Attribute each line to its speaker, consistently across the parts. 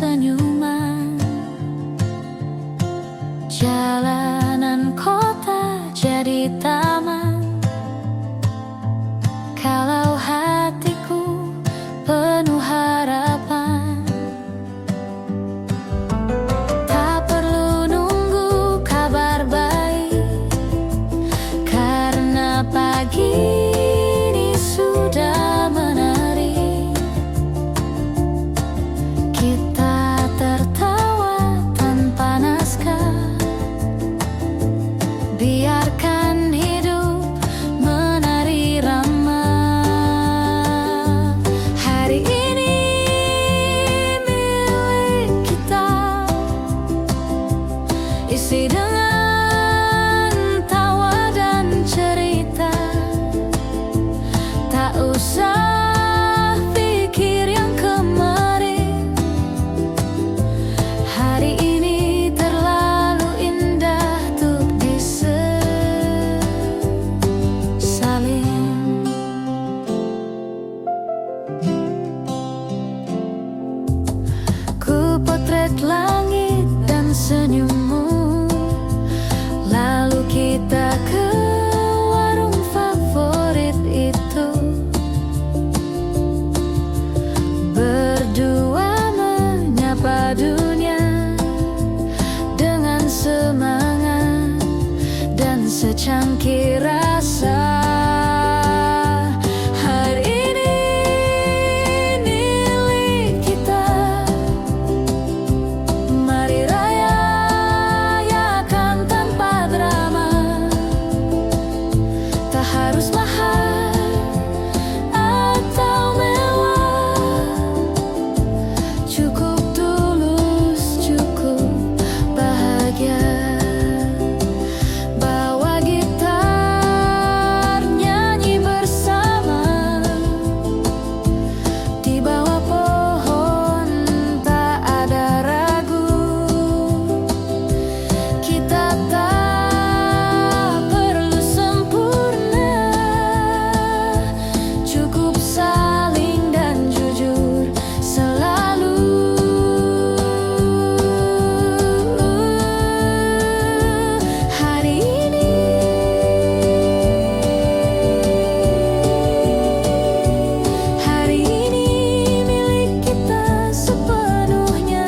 Speaker 1: senyuman. Jalanan kota jadi taman kalau hatiku penuh harapan. Tak perlu nunggu kabar baik, karena pagi ini sudah menari. Kita tertawa tanpa naskah, biarkan hidup menari rama. Hari ini milik kita, isi dengan tawa dan cerita. Tak usah pikir yang kemarin, hari ini terlalu indah untuk disesalin. Ku potret langit dan senyummu, lalu kita ke warung favorit itu. Berdua menyapa dunia dengan semangat dan secangkir rasa. Hari ini milik kita, mari rayakan tanpa drama. Tak harus mahal atau mewah, cukup tulus, cukup bahagia. Bawa gitar, nyanyi bersama di bawah pohon, tak ada ragu. Kita tak perlu sempurna, cukup saling dan jujur selalu. Hari ini milik kita sepenuhnya.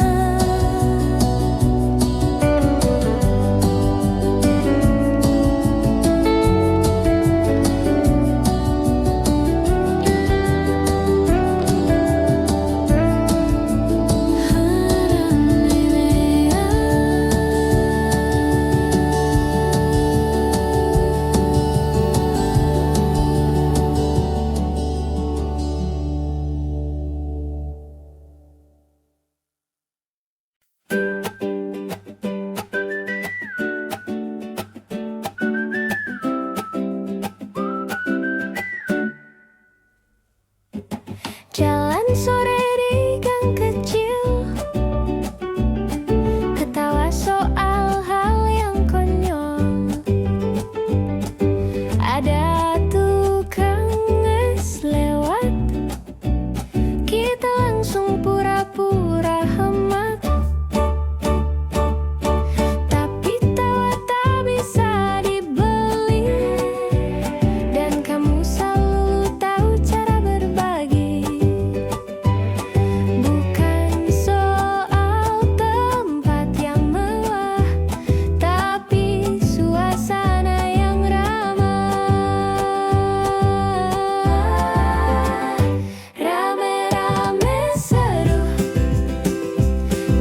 Speaker 1: Jalan sore di gang kecil, ketawa soal hal yang konyol. Ada tukang es lewat, kita langsung pura-pura hemat. Tapi tawa tak bisa dibeli, dan kamu selalu tahu cara berbagi. Bukan soal tempat yang mewah, tapi suasana yang ramah. Rame-rame seru,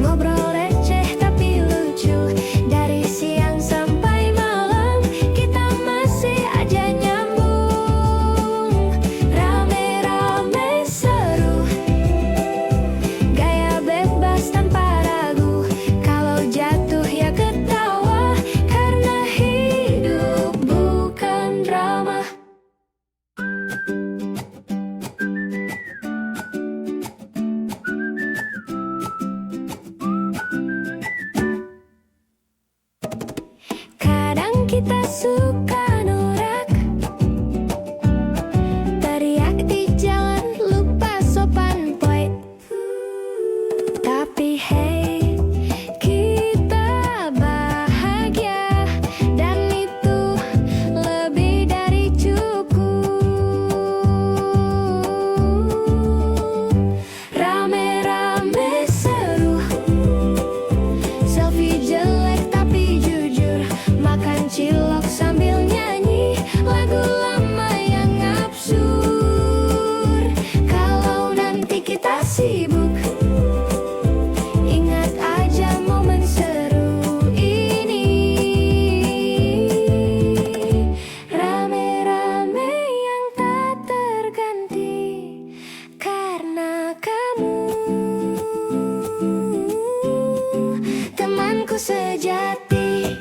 Speaker 1: ngobrol receh tapi lucu. Dari siang sampai malam, kita masih aja nyambung. Rame-rame seru, gaya bebas tanpa ragu. Kalau jatuh ya ketawa, karena hidup bukan drama. Kadang kita suka norak, teriak di jalan lupa sopan poin. Tapi sejati.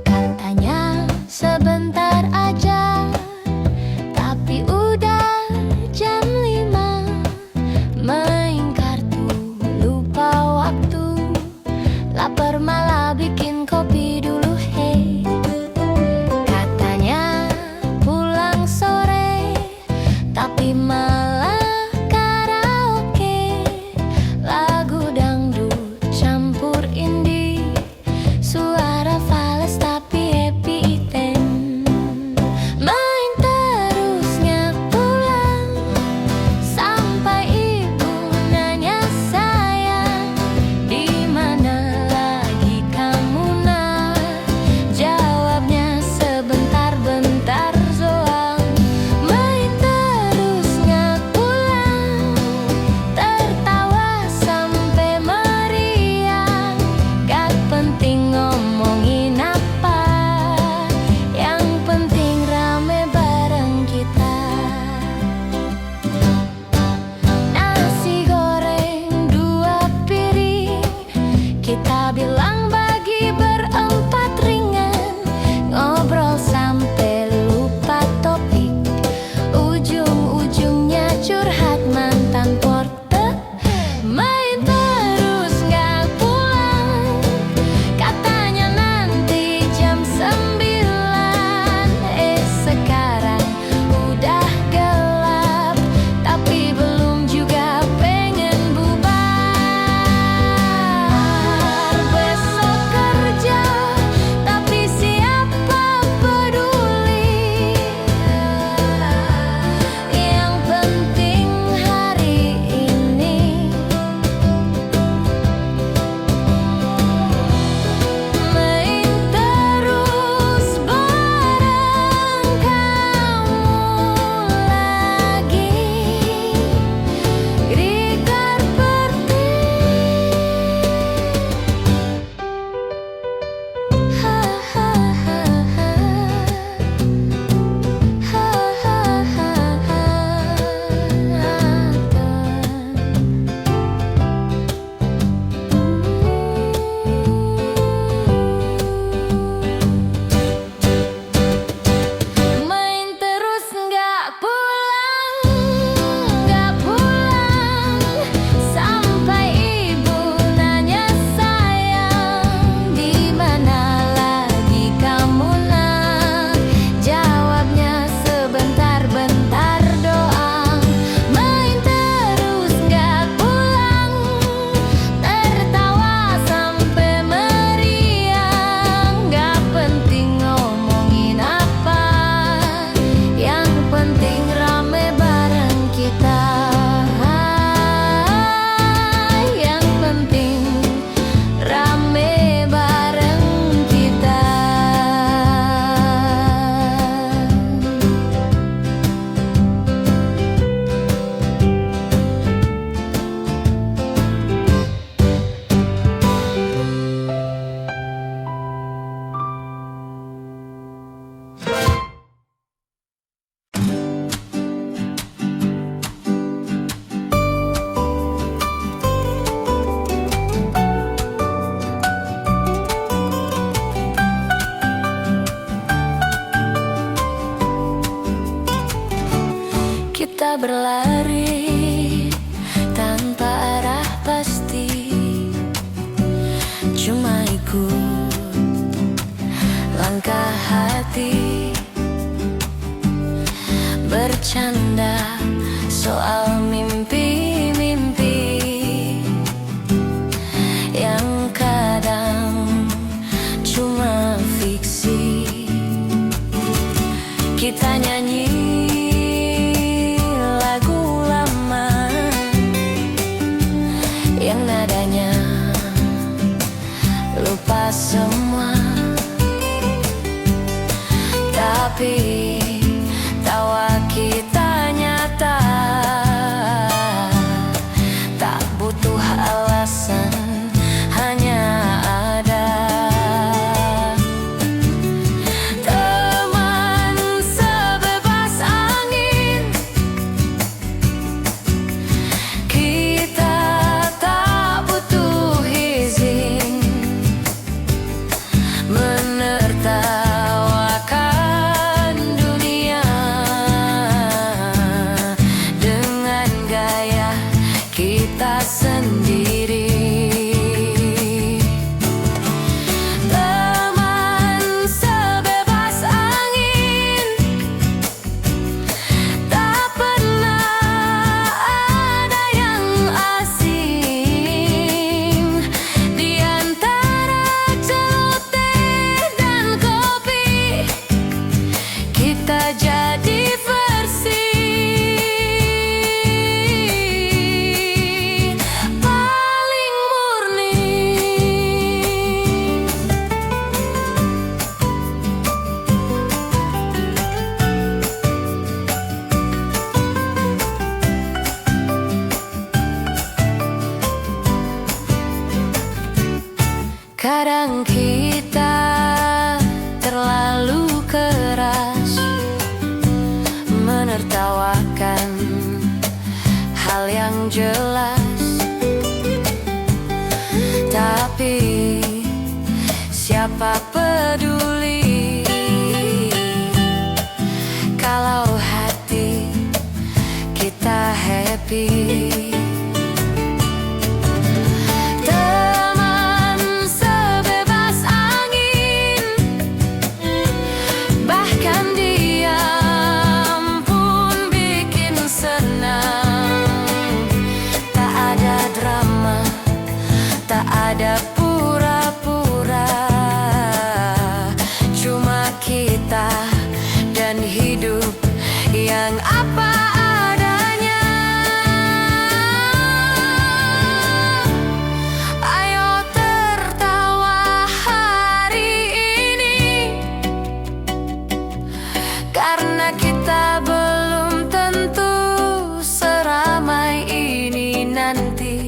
Speaker 2: Katanya sebentar aja, tapi udah jam 5. Main kartu, lupa waktu. Lapar malah bikin kopi dulu, hey. Katanya pulang sore, tapi malah karaoke. Lagu dangdut campur indie, suara fals tapi happy item. Main terus nggak pulang, sampai ibu nanya sayang, di mana lagi kamu nak? Jawabnya sebentar-bentar doang. Main terus nggak pulang, tertawa sampai meriang. Gak penting ngomongin apa, yang penting rame bareng kita. Nasi goreng 2 piring, kita bilang bagi berempat ringan. Ngobrol sampai lupa topik, ujung-ujungnya curhat mantan porte. Main terus nggak pulang, katanya nanti jam 9. Sekarang udah gelap, tapi belum juga pengen bubar. Besok kerja, tapi siapa peduli? Yang penting hari ini main terus bareng kamu lagi. Grekar Perti. Ha ha ha ha. Ha ha ha ha. Main terus nggak pulang, sampai ibu nanya sayang, di mana lagi kamu nak? Jawabnya sebentar-bentar doang. Main terus nggak pulang, tertawa sampai meriang. Gak penting ngomongin apa, yang penting rame bareng kita. Yang penting rame bareng kita. Kita berlari tanpa arah pasti, cuma ikut langkah hati. Bercanda soal mimpi nyanyi lagu lama yang nadanya lupa semua, tapi tawa kita nyata, tak butuh alasan, hanya ada. Teman sebebas angin, kita tak butuh izin menertawakan dunia dengan gaya kita sendiri. Teman sebebas angin, tak pernah ada yang asing. Di antara celoteh dan kopi, kita jadi versi paling murni. Kadang kita terlalu keras menertawakan hal yang jelas, tapi siapa peduli kalau hati kita happy. Teman sebebas angin, bahkan diam pun bikin senang. Tak ada drama, tak ada pura-pura, cuma kita dan hidup yang apa adanya. Ayo tertawa hari ini, karena kita belum tentu seramai ini nanti.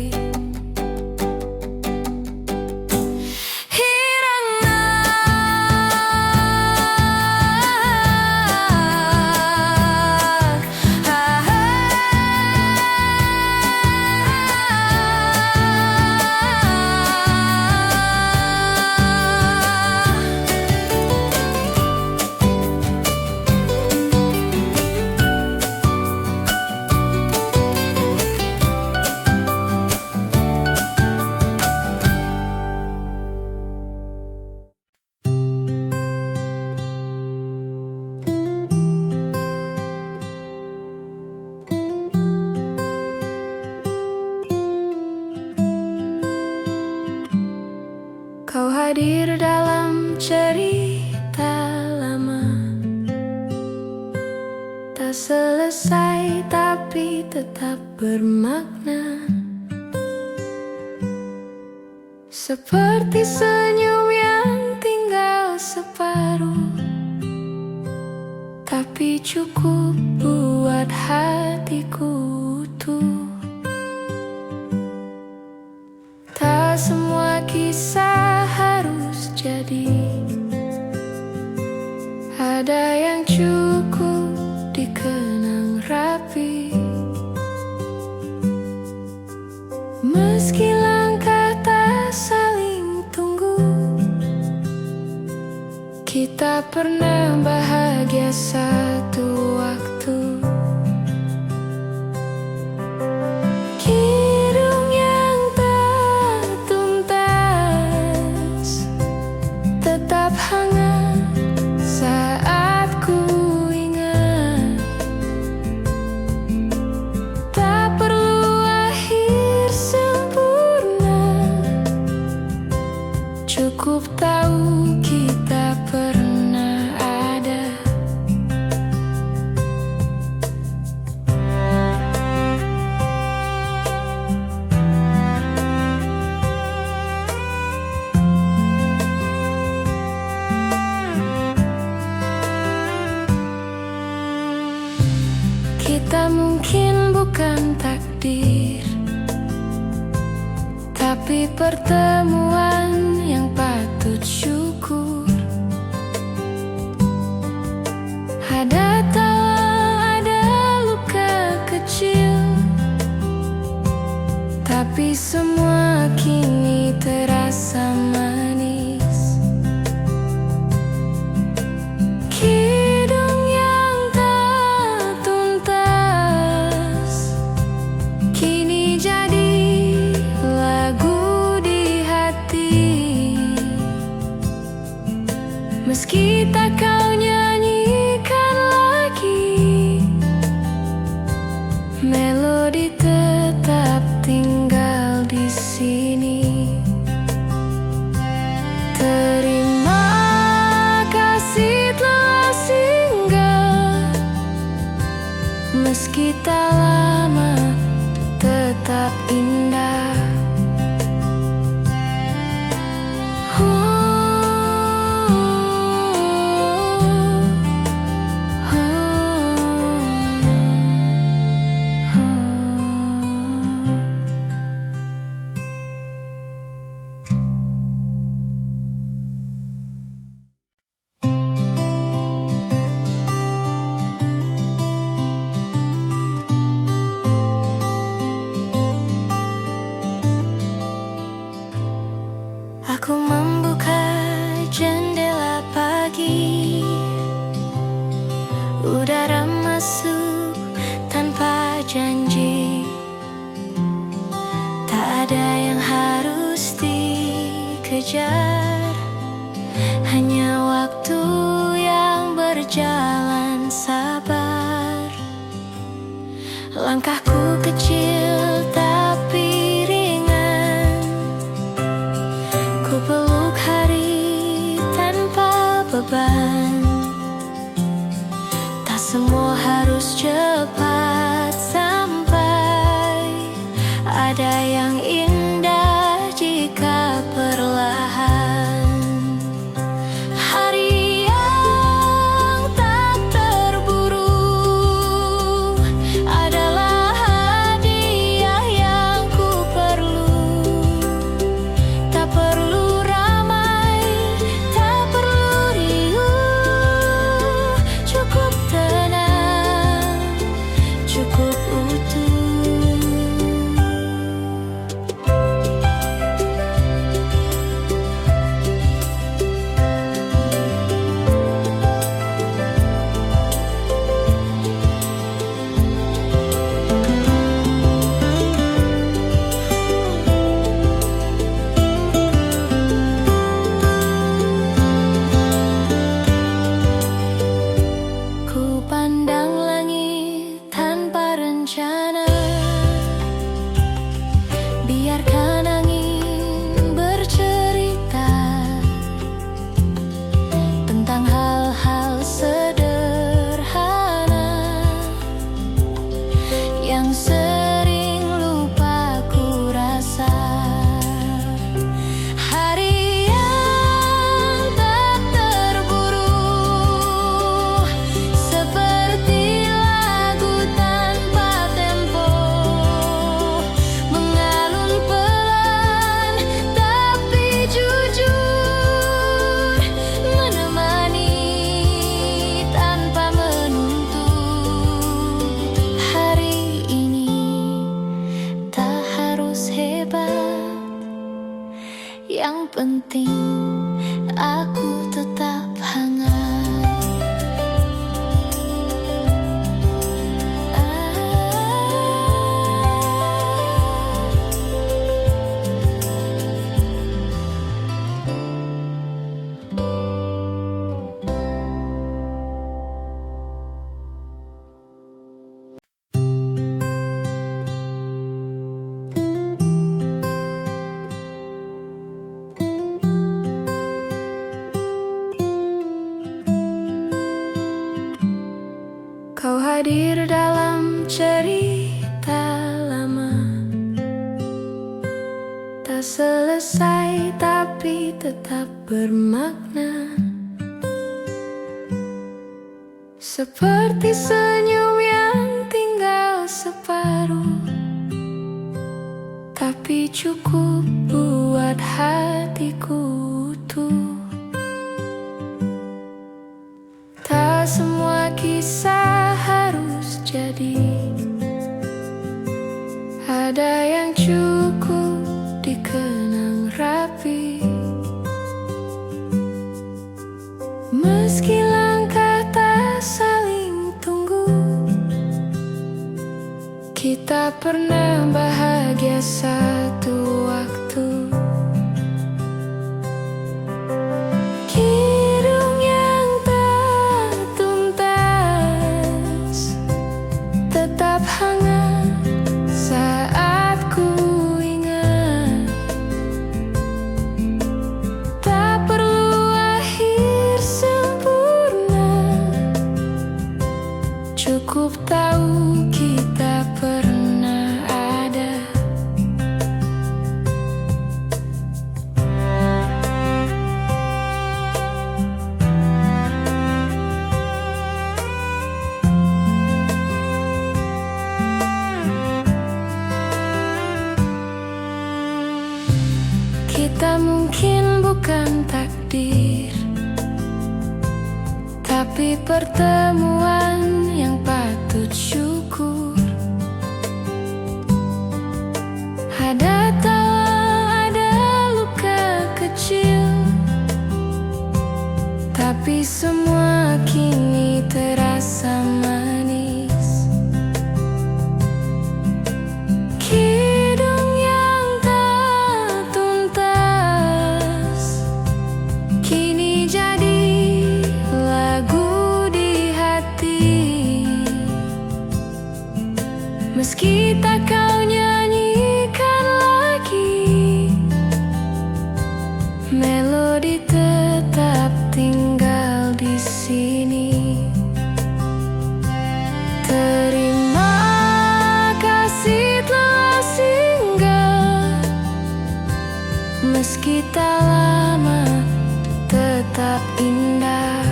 Speaker 2: Kau hadir dalam cerita lama, tak selesai tapi tetap bermakna. Seperti senyum yang tinggal separuh, tapi cukup buat hatiku utuh. Tak semua kisah harus jadi, ada yang cukup dikenang rapi. Meski langkah tak saling tunggu, kita pernah bahagia satu waktu. Kidung yang tak tuntas tetap hangat saat ku ingat. Tak perlu akhir sempurna, cukup tahu kita pernah ada. Kita mungkin bukan takdir, tapi pertemuan yang patut syukur. Ada tawa, ada luka kecil, tapi semua kini terasa manis. Kidung yang tak tuntas kini jadi lagu di hati. Meski tak kau nyanyikan lagi, melodi tetap tinggal di sini. Terima kasih telah singgah, meski tak lama tetap indah. Aku membuka jendela pagi, udara masuk tanpa janji. Tak ada yang harus dikejar, hanya waktu yang berjalan sabar. Langkahku kecil tapi ringan, ku peluk hari tanpa beban. Tak semua harus cepat sampai, ada yang indah jika perlahan. Hari yang tak terburu adalah hadiah yang ku perlu. Tak perlu ramai, tak perlu riuh, cukup tenang, cukup utuh. Ku pandang langit tanpa rencana, biarkan angin bercerita tentang hal-hal sederhana yang sering lupa ku rasa. Hari yang tak terburu, seperti lagu tanpa tempo, mengalun pelan tapi jujur, menemani tanpa menuntut. Hari ini tak harus hebat, yang penting aku tetap hangat. Kau hadir dalam cerita lama, tak selesai tapi tetap bermakna. Seperti senyum yang tinggal tapi cukup buat hatiku utuh. Tak semua kisah harus jadi, ada yang cukup dikenang rapi. Meski langkah tak saling tunggu, kita pernah bahagia satu waktu. Kidung yang tak tuntas tetap hangat saat ku ingat. Tak perlu akhir sempurna, cukup tahu kita pernah ada. Kita mungkin bukan takdir, tapi pertemuan yang patut syukur. Ada tawa, ada luka kecil, tapi semua kini terasa manis. Kidung yang tak tuntas kini jadi lagu di hati. Meski tak kau nyanyikan lagi, melodi tetap tinggal di sini. Terima kasih telah singgah, meski tak lama tetap indah.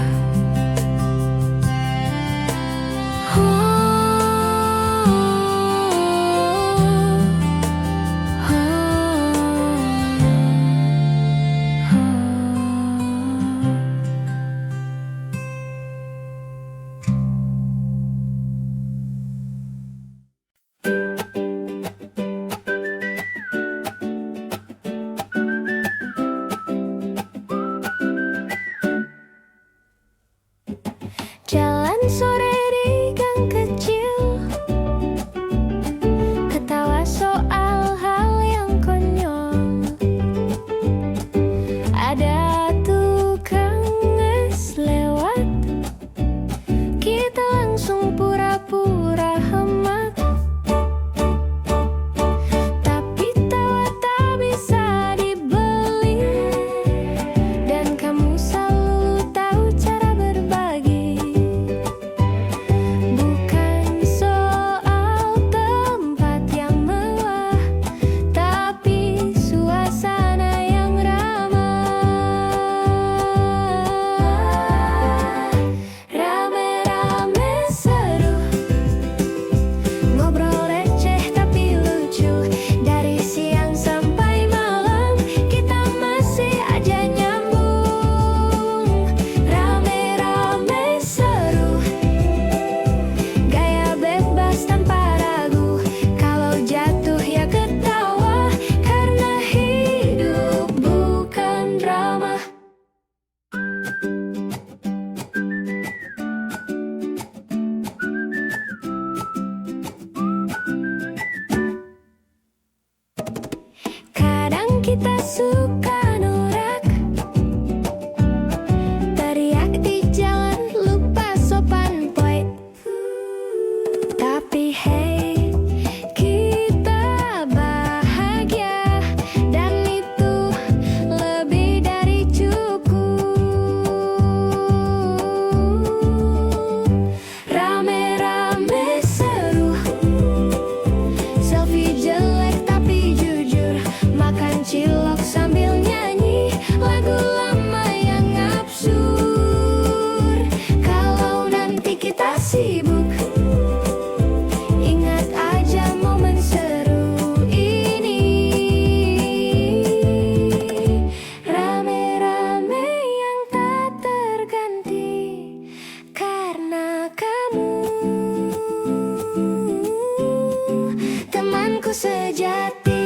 Speaker 1: temanku sejati.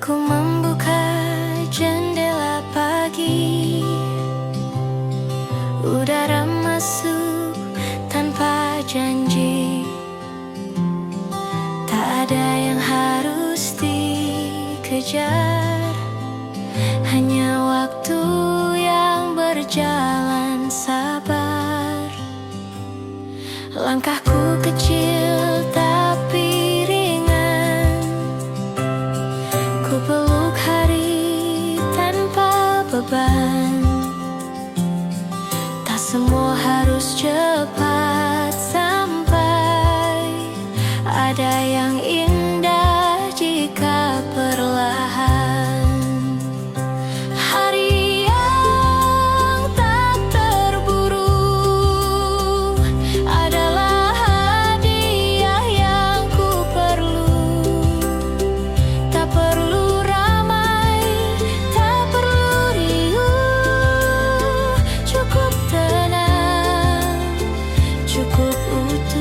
Speaker 2: Aku membuka jendela pagi, udara masuk tanpa janji. Tak ada yang harus dikejar, hanya waktu yang berjalan sabar. Langkahku kecil tapi ringan, ku peluk hari tanpa beban. Tak semua harus cepat sampai, ada yang indah jika perlahan. Hari yang tak terburu adalah hadiah yang ku perlu. Tak perlu ramai, tak perlu riuh, cukup tenang, cukup utuh.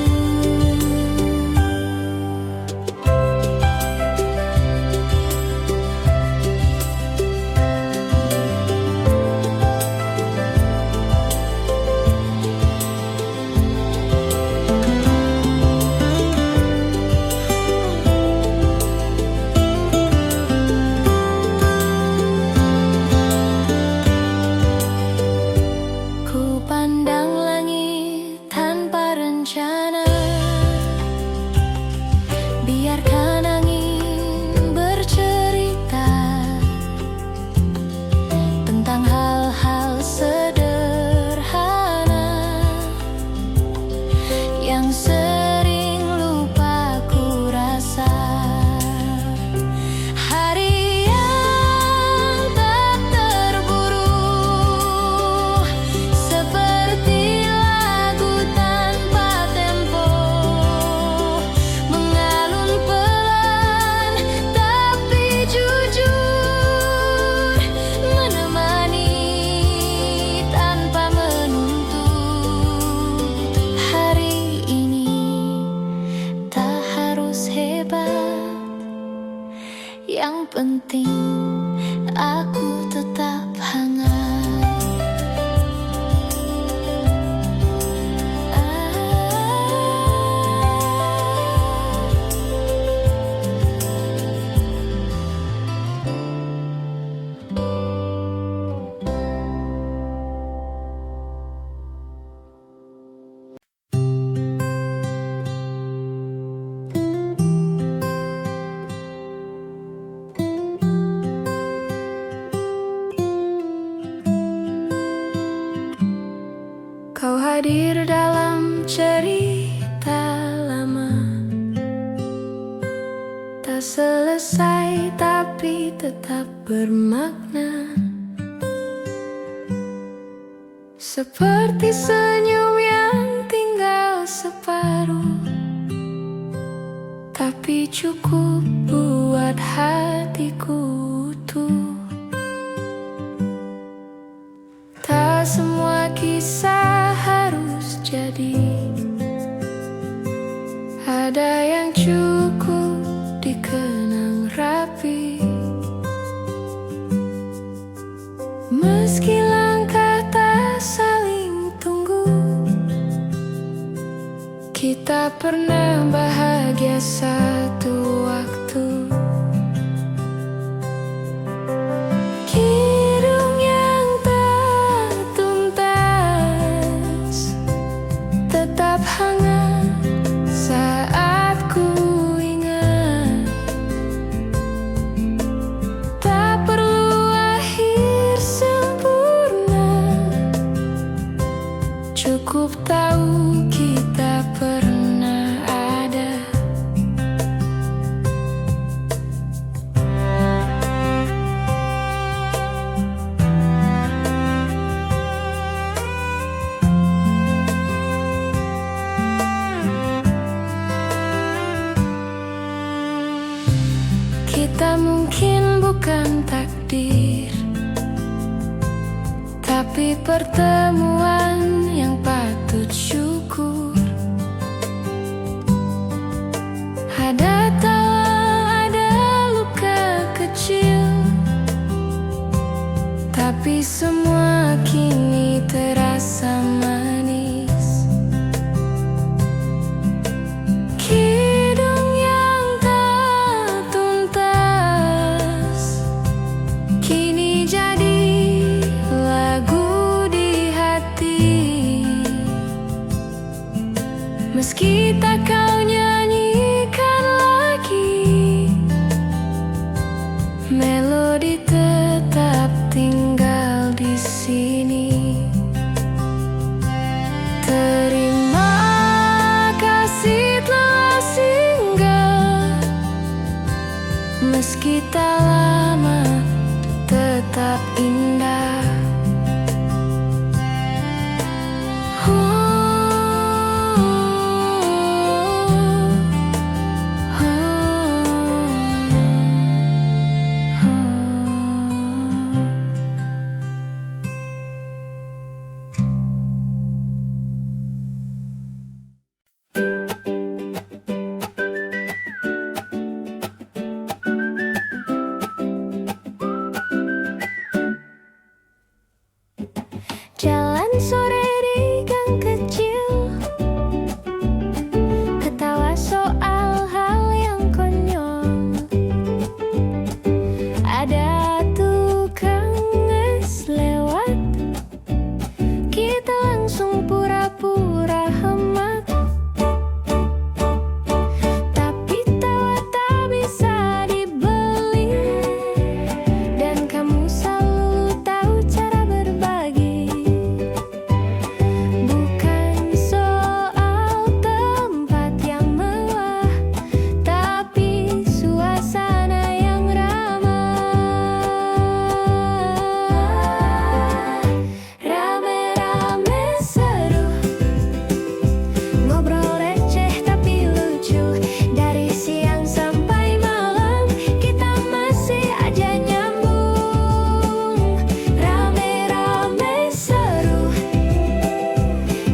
Speaker 2: Ku pandang langit tanpa rencana, biarkan angin bercerita tentang hal-hal sederhana yang sering lupa ku rasa. Hari yang tak terburu, seperti lagu tanpa tempo, mengalun pelan tapi jujur, menemani tanpa menuntut. Hari ini tak harus hebat, yang penting aku tetap hangat. Kau hadir dalam cerita lama, tak selesai tapi tetap bermakna. Seperti senyum yang tinggal separuh, tapi cukup buat hatiku utuh. Tak semua kisah harus jadi, ada yang cukup dikenang rapi. Meski langkah tak saling tunggu, kita pernah bahagia satu waktu. Kidung yang tak tuntas tetap hangat saat mungkin bukan takdir, tapi pertemuan yang patut syukur. Ada tawa, ada luka kecil, tapi semua kini terasa manis. Kidung yang tak tuntas kini jadi lagu di hati. Meski tak kau nyanyikan lagi, melodi tetap tinggal di sini. Terima kasih telah singgah, meski tak lama tetap indah.
Speaker 1: Jalan sore di gang kecil, ketawa soal hal yang konyol. Ada tukang es lewat, kita langsung pura-pura hemat. Tapi tawa tak bisa dibeli, dan kamu selalu tahu cara berbagi. Bukan soal tempat yang mewah, tapi suasana yang ramah. Rame-rame seru, ngobrol receh tapi lucu. Dari siang sampai malam, kita masih aja nyambung. Rame-rame seru,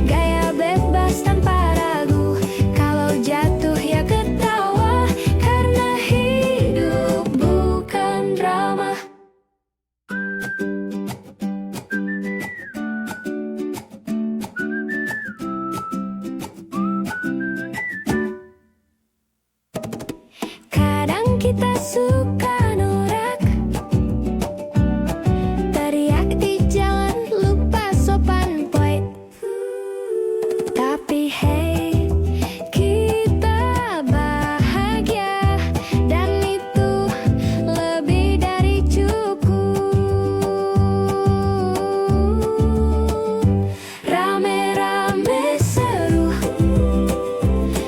Speaker 1: gaya bebas tanpa ragu. Kalau jatuh ya ketawa, karena hidup bukan drama. Kadang kita suka norak, teriak di jalan, lupa sopan poin. Tapi hey, kita bahagia, dan itu lebih dari cukup. Rame-rame seru,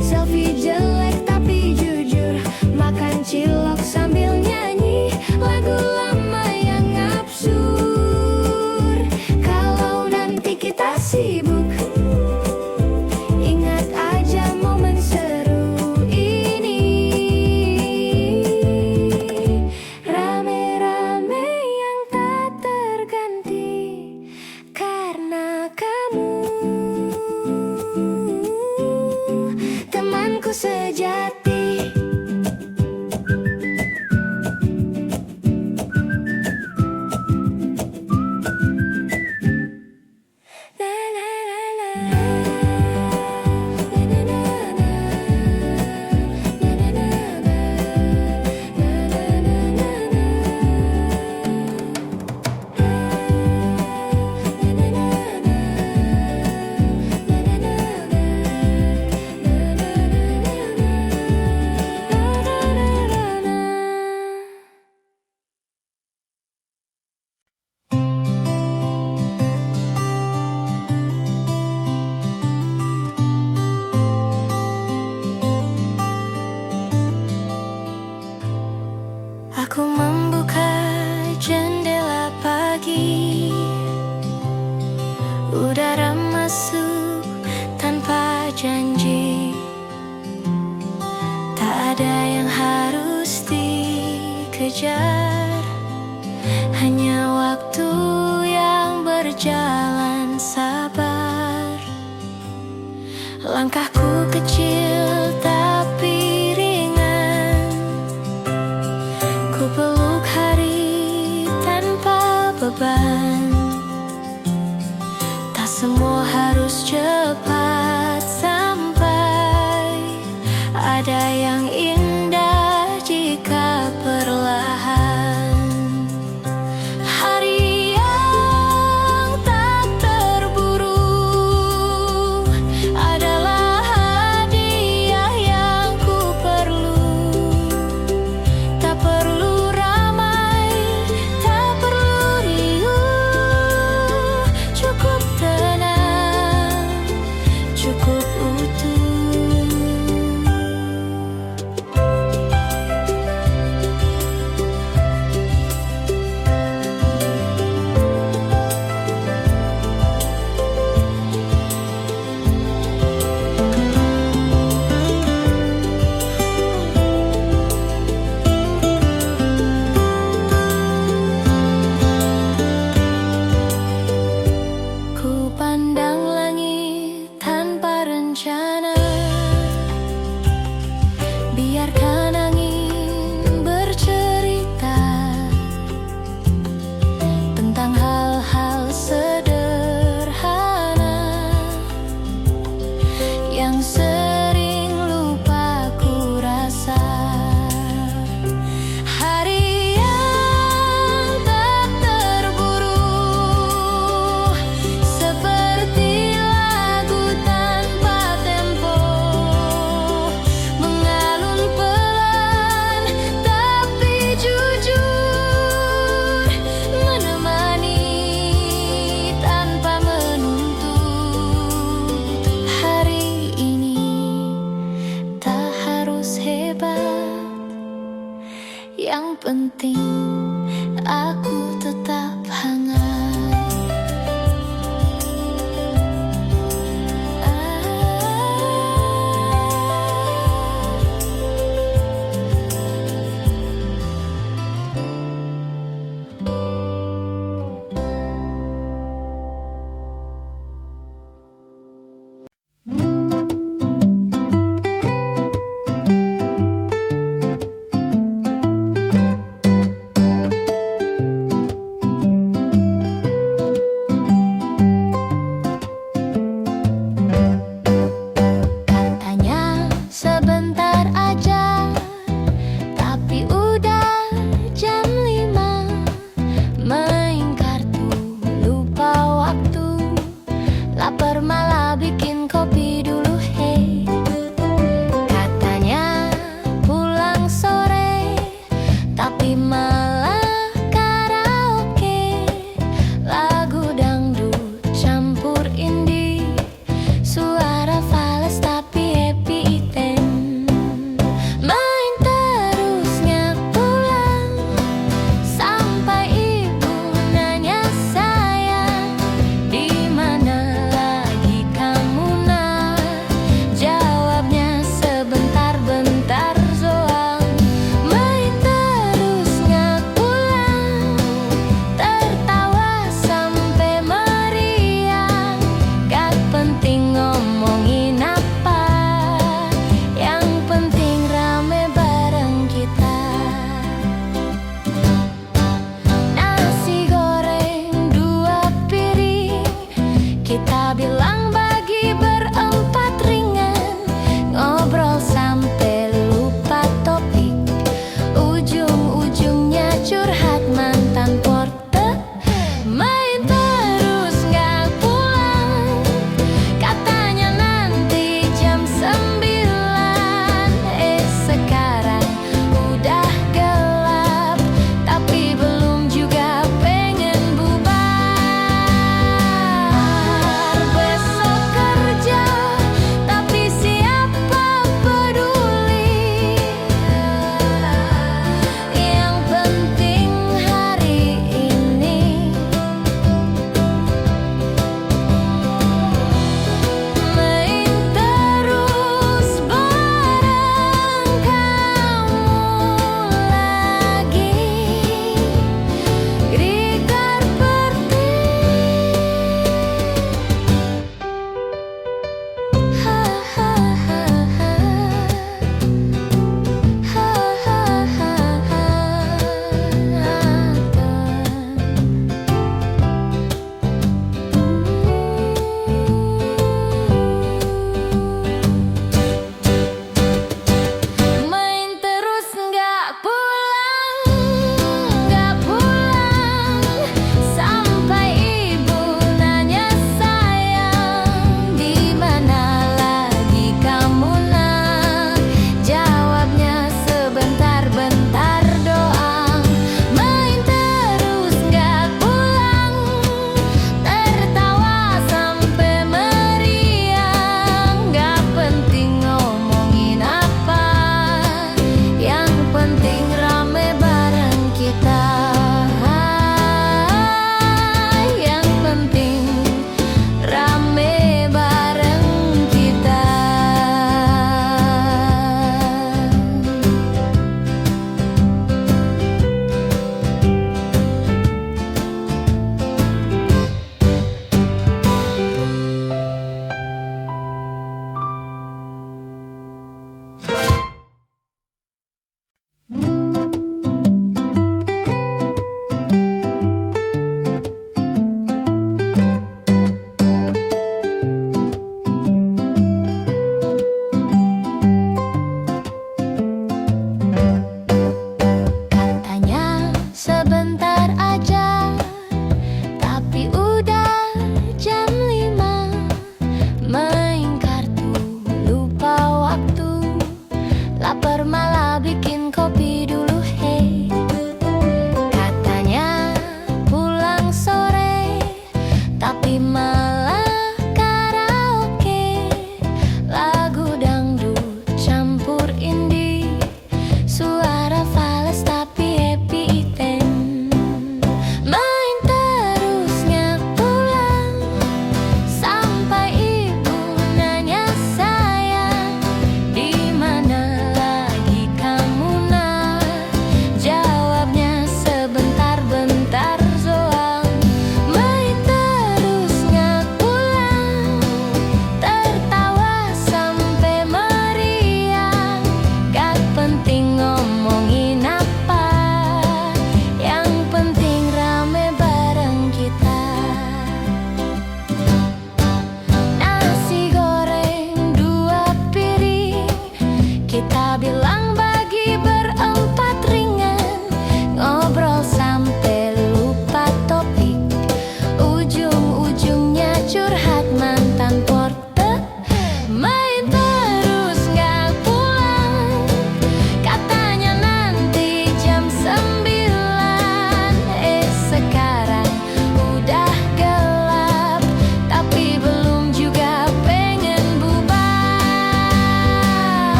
Speaker 1: selfie jelek tapi jujur, makan cilok sambil nyanyi lagu lama yang absurd. Kalau nanti kita sibuk, ingat aja momen seru ini. Rame-rame yang tak terganti, karena kamu temanku sejati. Na na na na, na na na na, na na na na, na na na na na. Aku membuka jendela pagi, udara masuk tanpa janji. Tak ada yang harus dikejar,
Speaker 2: kejar. Hanya waktu yang berjalan sabar. Langkahku kecil tapi ringan. Ku peluk hari tanpa beban. Tak semua harus cepat sampai. Ada yang indah jika perlahan. Hari yang tak terburu adalah hadiah yang ku perlu. Tak perlu ramai, tak perlu riuh. Cukup tenang, cukup utuh. Ku pandang langit tanpa rencana. Biarkan angin bercerita tentang hal-hal sederhana yang sering lupa ku rasa. Hari yang tak terburu seperti lagu tanpa tempo, mengalun pelan tapi jujur, menemani tanpa menuntut. Hari ini tak harus hebat, yang penting aku tetap hangat.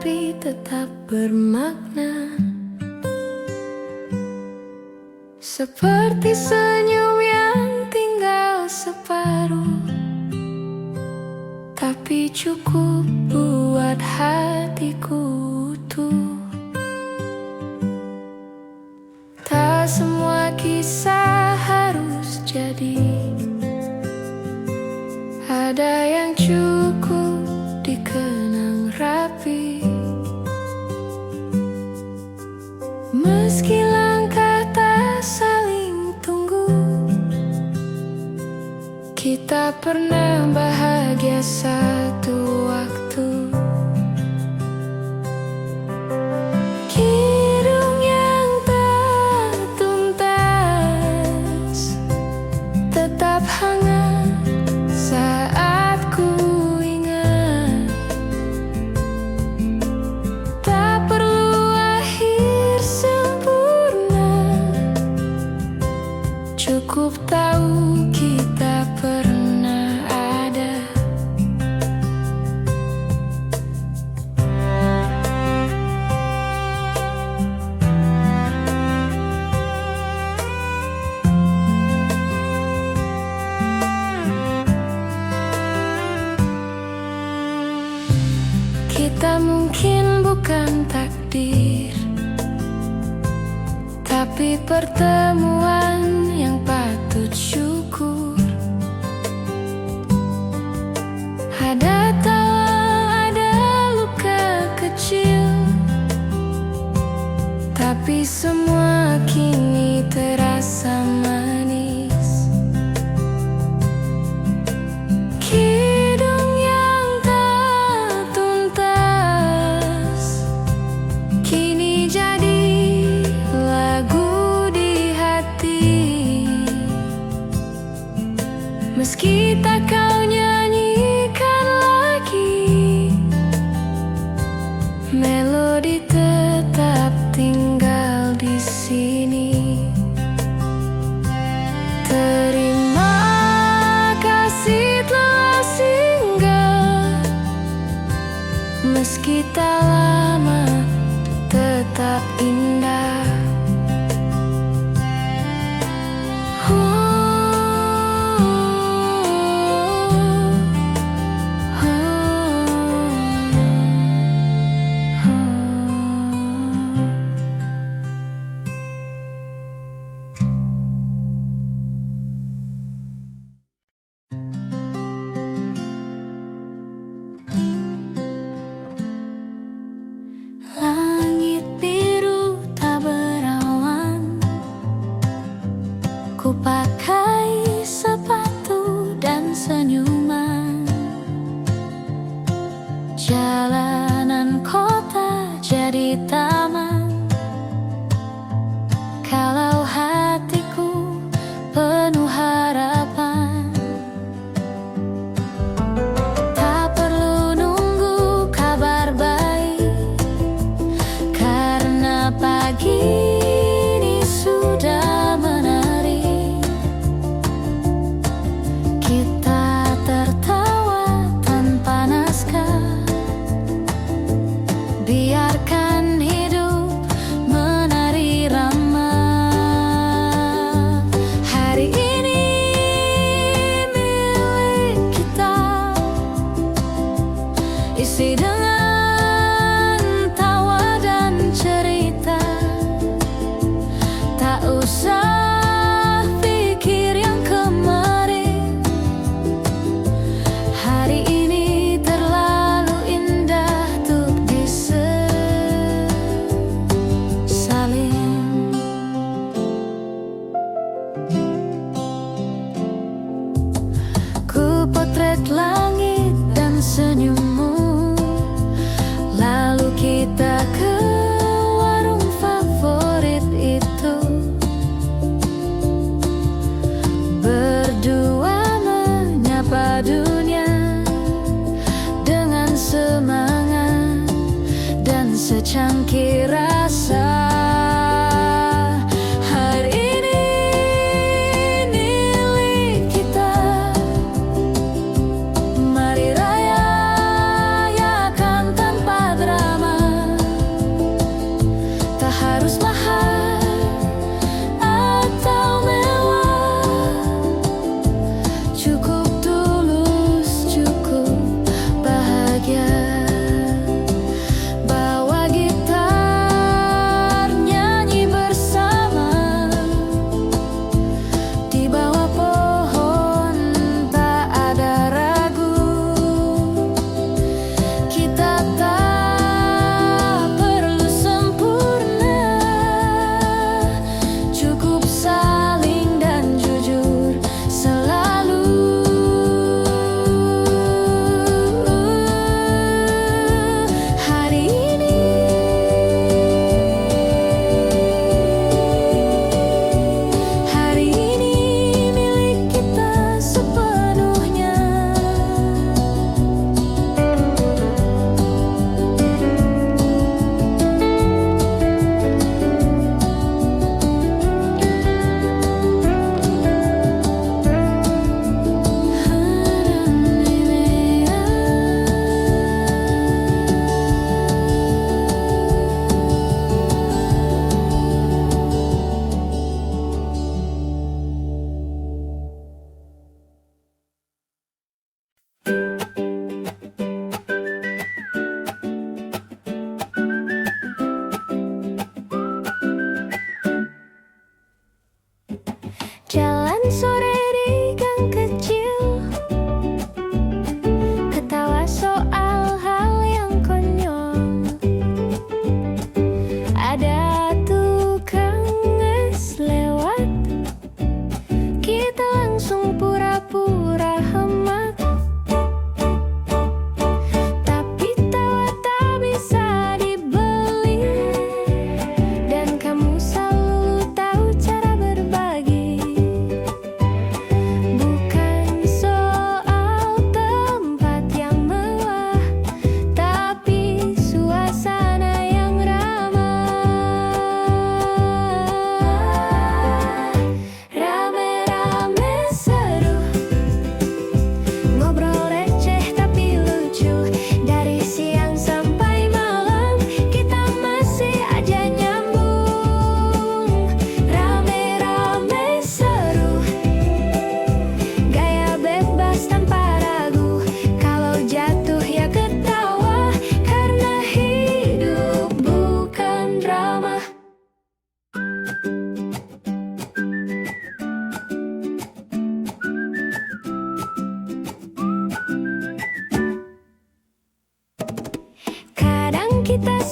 Speaker 1: tapi tetap bermakna. Seperti senyum yang tinggal separuh, tapi cukup buat hatiku utuh. Tak semua kisah harus jadi, ada yang cukup dikenang rapi. Meski langkah tak saling tunggu, kita pernah bahagia satu waktu. Kidung yang tak tuntas tetap hangat saat ku ingat. Tak perlu akhir sempurna, cukup tahu kita pernah ada. Kita mungkin bukan takdir, tapi pertemuan yang patut syukur. Ada tawa, ada luka kecil, tapi semua kini terasa manis. Kidung yang tak tuntas kini jadi lagu di hati. Meski tak kau nyanyikan lagi, melodi tetap tinggal di sini. Terima kasih telah singgah, meski tak lama tetap indah. Langit biru tak berawan, ku pakai sepatu dan senyuman. Jalanan kota jadi taman, kalau hatiku penuh harapan. Tak perlu nunggu kabar baik, karena pagi ini sudah menarik. Kita tertawa tanpa naskah, biarkan hidup menari rama. Hari ini milik kita, isi dengan tawa dan cerita. Tak usah pikir yang kemarin, hari ini terlalu indah untuk disesalin. Ku potret langit dan senyummu, lalu kita ke warung favorit itu. Berdua menyapa dunia dengan semangat dan secangkir rasa. Hari ini milik kita, mari rayakan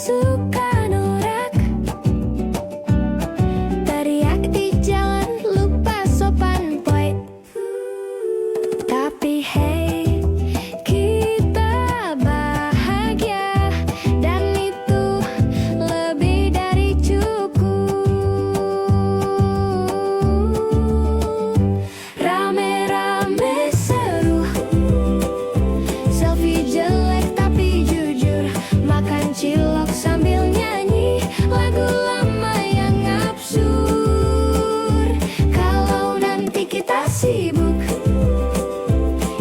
Speaker 1: suka norak, teriak di jalan lupa sopan boy. Tapi hey, kita bahagia dan itu lebih dari cukup. Rame-rame seru, selfie jelek tapi jujur, makan cilok sambil nyanyi lagu lama yang absurd. Kalau nanti kita sibuk,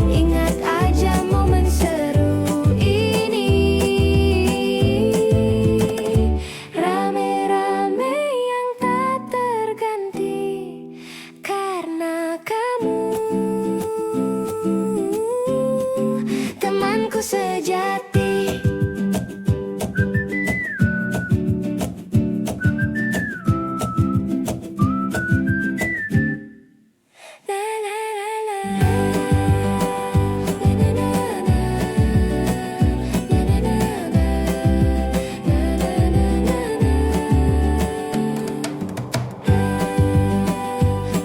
Speaker 1: ingat aja momen seru ini. Rame-rame yang tak terganti karena kamu, temanku sejati. Na na na na. Na na na na. Na na na na. Na na na na na.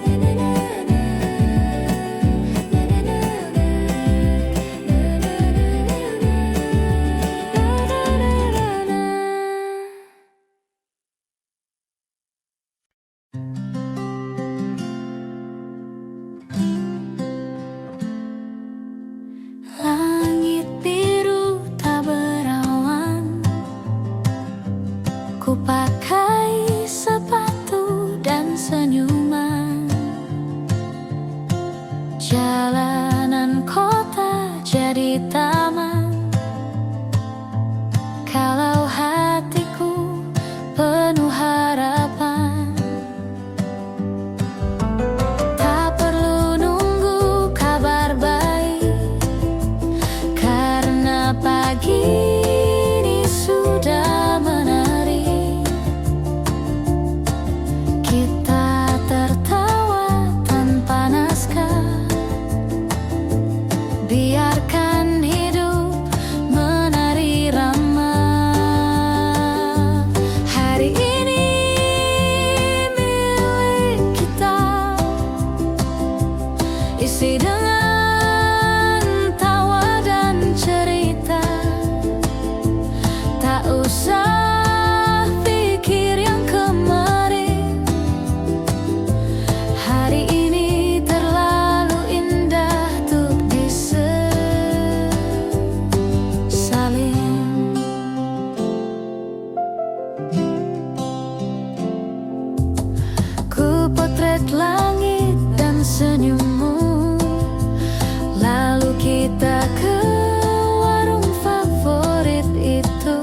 Speaker 1: Na na na na. Na na na na. Na na na na.
Speaker 2: Langit biru tak berawan, ku pakai sepatu dan senyuman. Jalanan kota jadi taman, kalau hatiku penuh harapan. Tak perlu nunggu kabar baik, karena pagi ini sudah menarik. Kita tertawa tanpa naskah, biarkan hidup menari rama. Hari ini milik kita, isi dengan tawa dan cerita. Tak usah pikir yang kemarin, hari ini terlalu indah untuk disesalin. Ku potret langit dan senyummu, lalu kita ke warung favorit itu.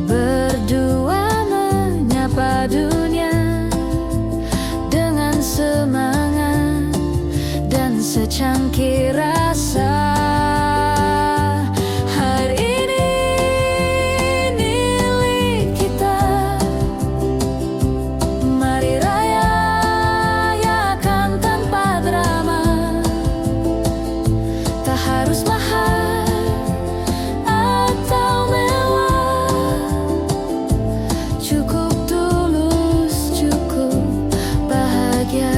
Speaker 2: Berdua menyapa dunia dengan semangat dan secangkir rasa. Hari ini milik kita, mari rayakan tanpa drama. Tak harus mahal atau mewah, cukup tulus, cukup bahagia.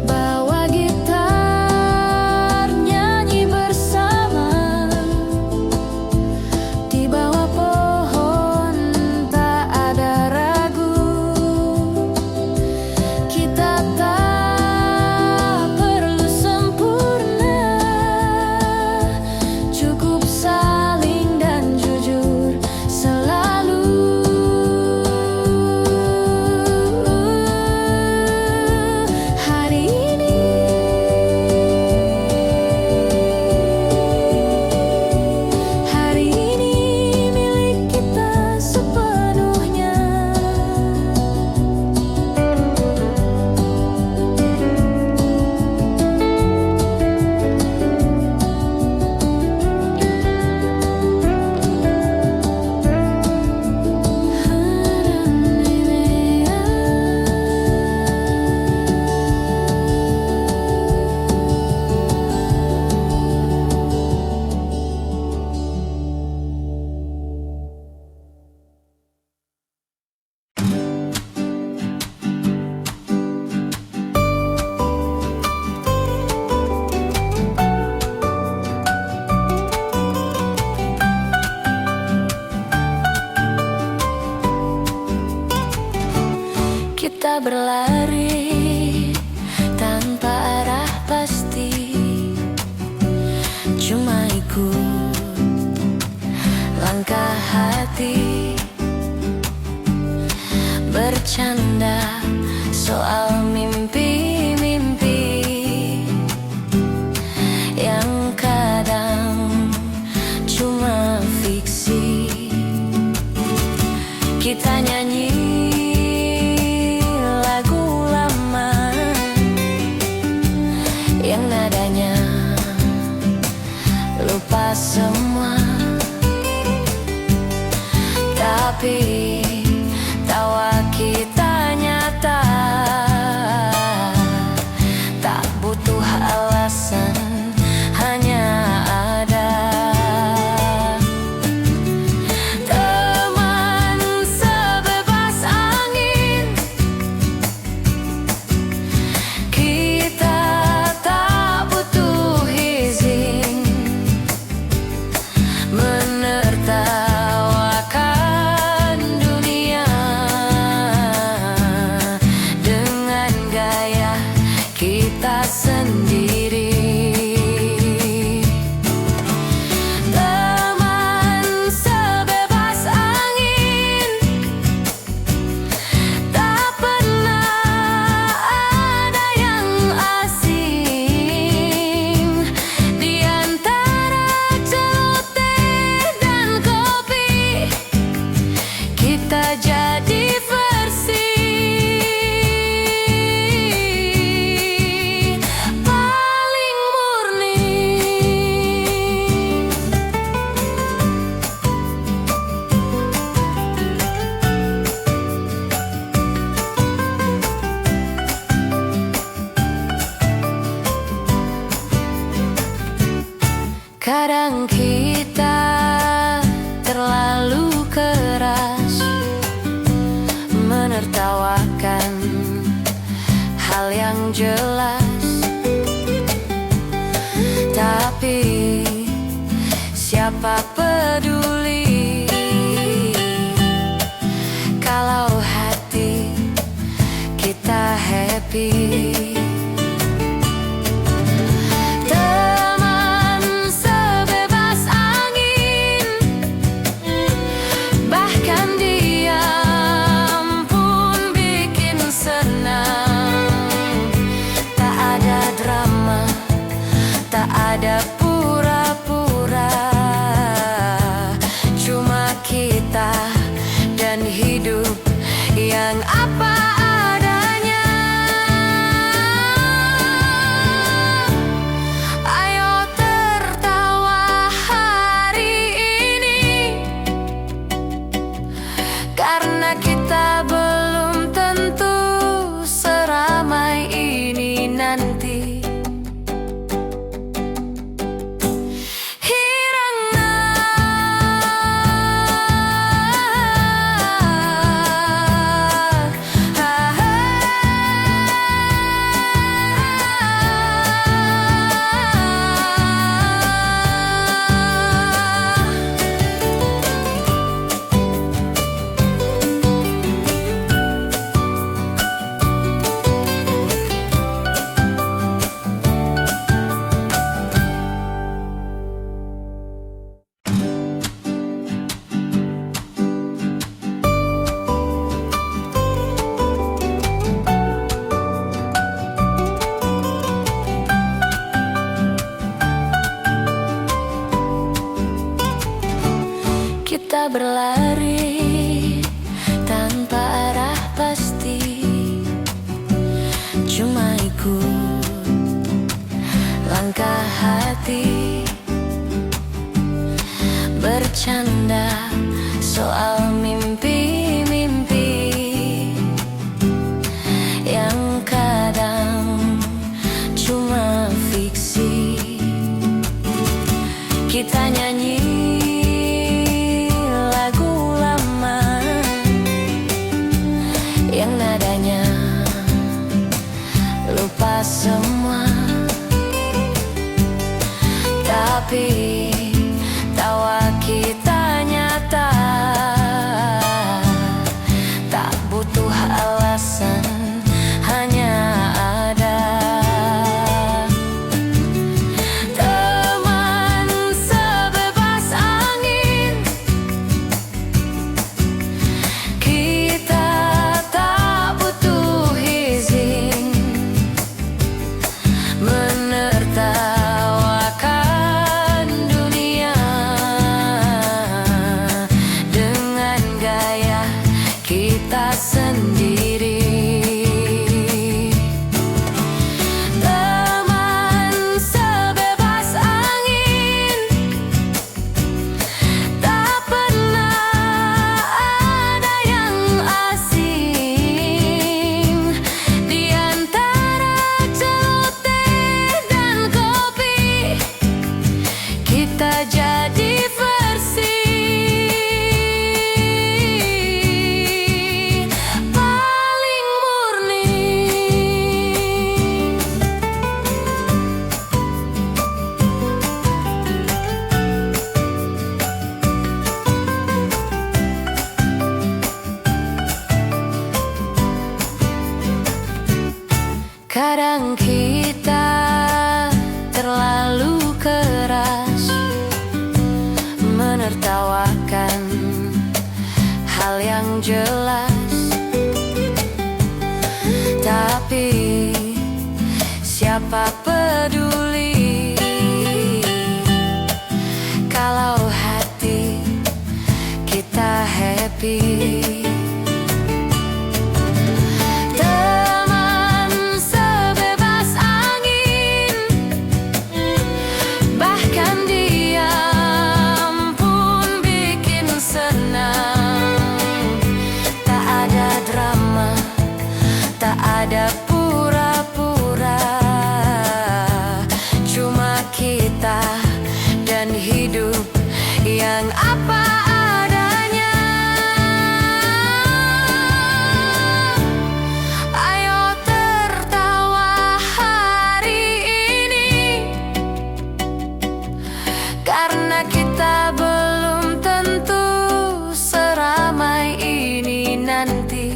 Speaker 2: Bawa gitar Kita berlari tanpa arah pasti, cuma ikut langkah hati, bercanda soal mimpi-mimpi yang kadang cuma fiksi. Kita nyanyi lagu lama yang nadanya lupa semua, tapi tawa kita nyata, tak butuh alasan, hanya ada. Teman sebebas angin, kita tak butuh izin menertawakan dunia dengan gaya kita sendiri. Teman sebebas angin, tak pernah ada yang asing. Di antara celoteh dan kopi, kita jadi versi paling murni. Kadang kita terlalu keras menertawakan hal yang jelas, tapi siapa peduli kalau hati kita happy. Teman sebebas angin, bahkan diam pun bikin senang. Tak ada drama, tak ada pura-pura, cuma kita dan hidup yang apa adanya. Ayo tertawa hari ini, karena kita belum tentu seramai ini nanti. Kita berlari tanpa arah pasti, cuma ikut langkah hati, bercanda soal mimpi-mimpi yang kadang cuma fiksi. Kita nyanyi lagu lama yang nadanya lupa semua, tapi tawa kita nyata, tak butuh alasan, Kadang kita terlalu keras menertawakan hal yang jelas, tapi siapa peduli kalau hati kita happy. Ada pura-pura, cuma kita dan hidup yang apa adanya. Ayo tertawa hari ini, karena kita belum tentu seramai ini nanti.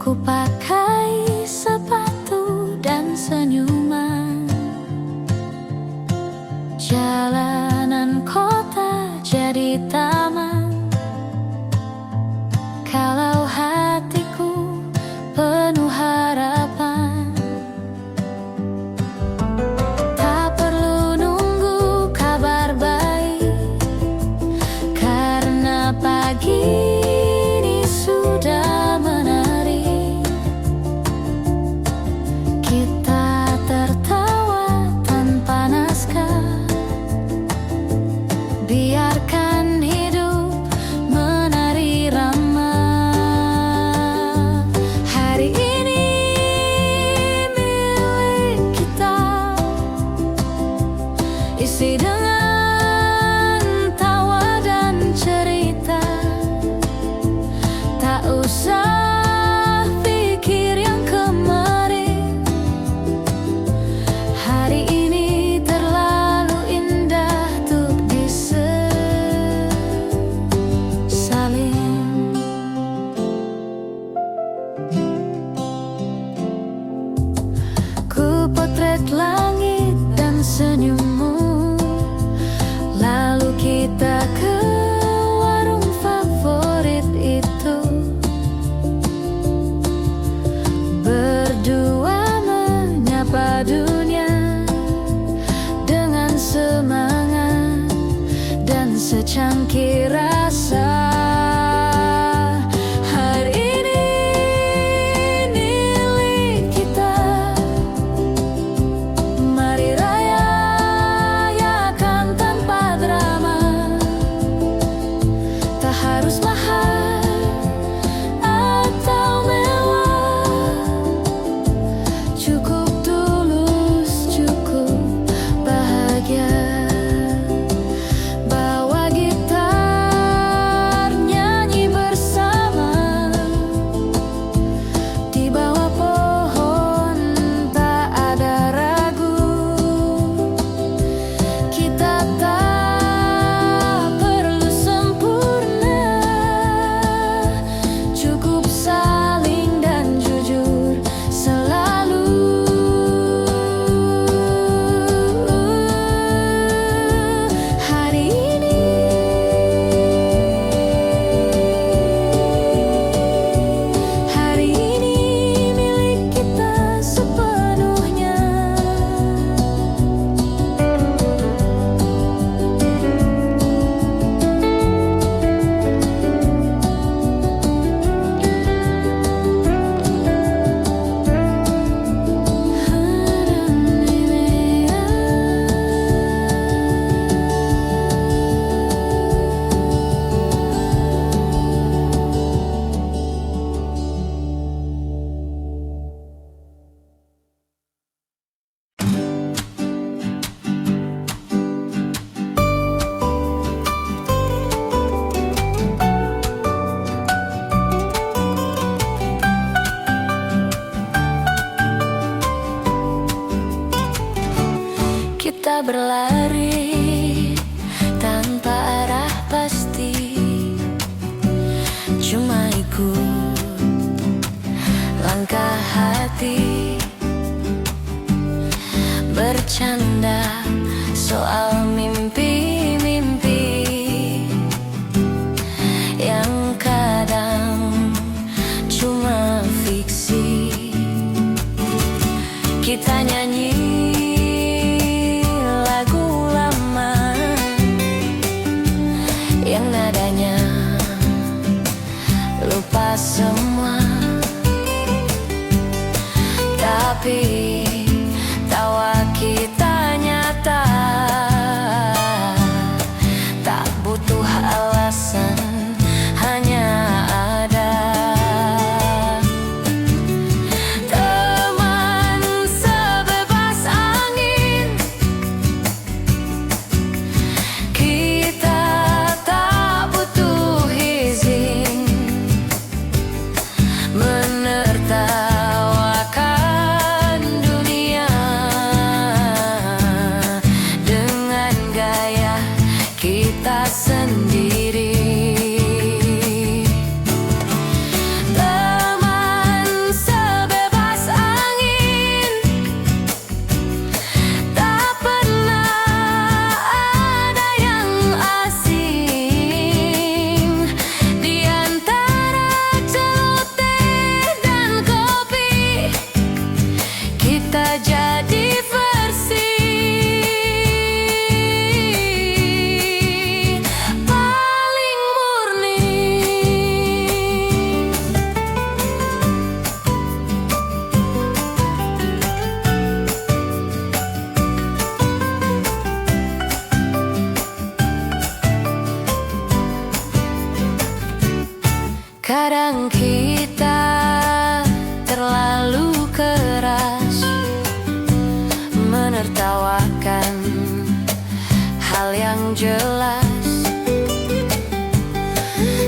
Speaker 2: Ku pakai sepatu dan senyuman, jalanan kota jadi taman. Kalau hatiku penuh harapan, tak perlu nunggu kabar baik, karena pagi ini sudah biarkan hidup menari rama. Hari ini milik kita, isi dengan tawa dan cerita. Tak usah pikir yang kemarin, hari ini terlalu indah tuh potret langit dan senyummu, lalu kita ke warung favorit itu, berdua menyapa dunia dengan semangat dan secangkir rasa. Harus mahal atau mewah, cukup tulus, cukup bahagia. Bawa gitar Kita berlari tanpa arah pasti, cuma ikut langkah hati, bercanda soal mimpi-mimpi yang kadang cuma fiksi. Kita nyanyi lagu lama yang nadanya lupa semua, tapi tawa kita nyata, tak butuh alasan, hanya ada. Teman sebebas angin, kita tak butuh izin menertawakan dunia dengan gaya kita sendiri. Teman sebebas angin, tak pernah ada yang asing. Di antara celoteh dan kopi, kita jadi versi paling murni. Kadang kita terlalu keras menertawakan hal yang jelas,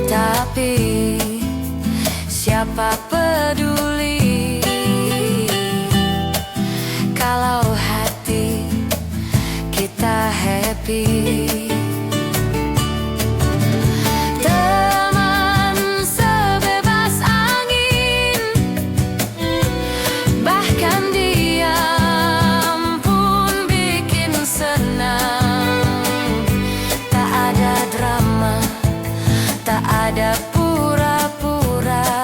Speaker 2: tapi siapa peduli kalau hati kita happy. Teman sebebas angin, bahkan diam pun bikin senang. Tak ada drama, tak ada pura-pura,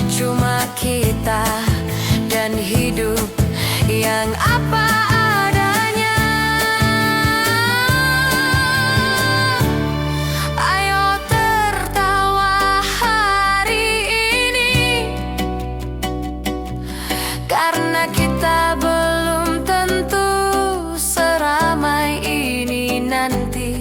Speaker 2: cuma kita dan hidup yang apa adanya. Ayo tertawa hari ini, karena kita belum tentu seramai ini nanti.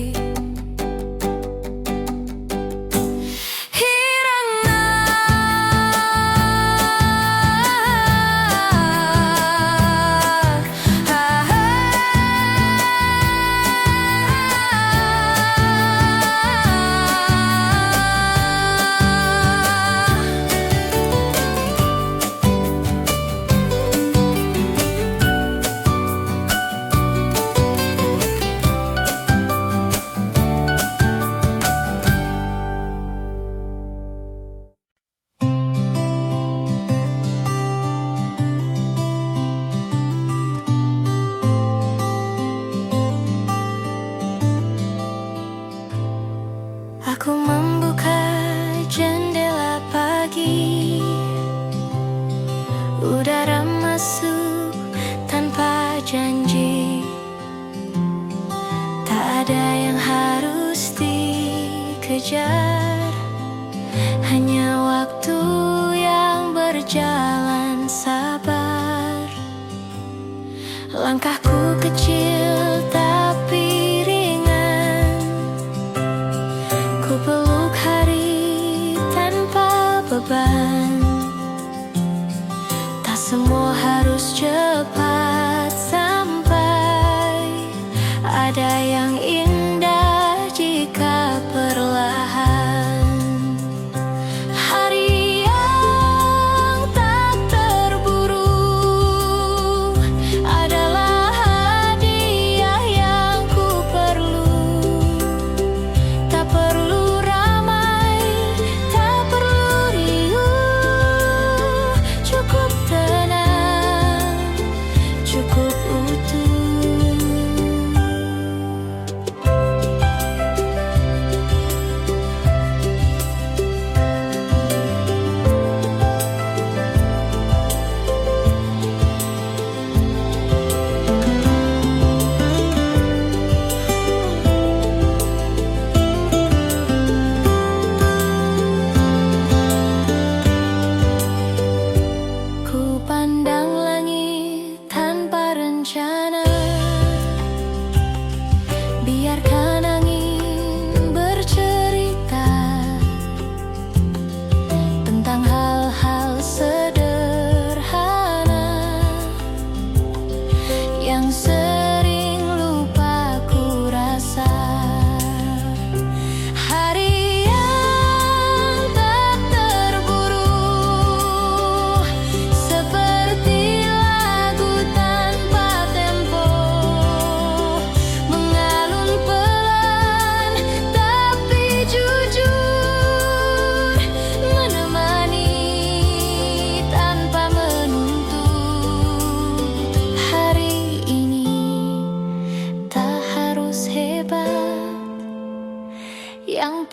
Speaker 2: Aku membuka jendela pagi, udara masuk tanpa janji. Tak ada yang harus dikejar, hanya waktu yang berjalan sabar. Langkahku kecil tapi ringan, ku peluk hari tanpa beban. Tak semua harus cepat sampai, ada yang indah jika perlahan. Hari yang tak terburu adalah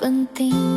Speaker 2: penting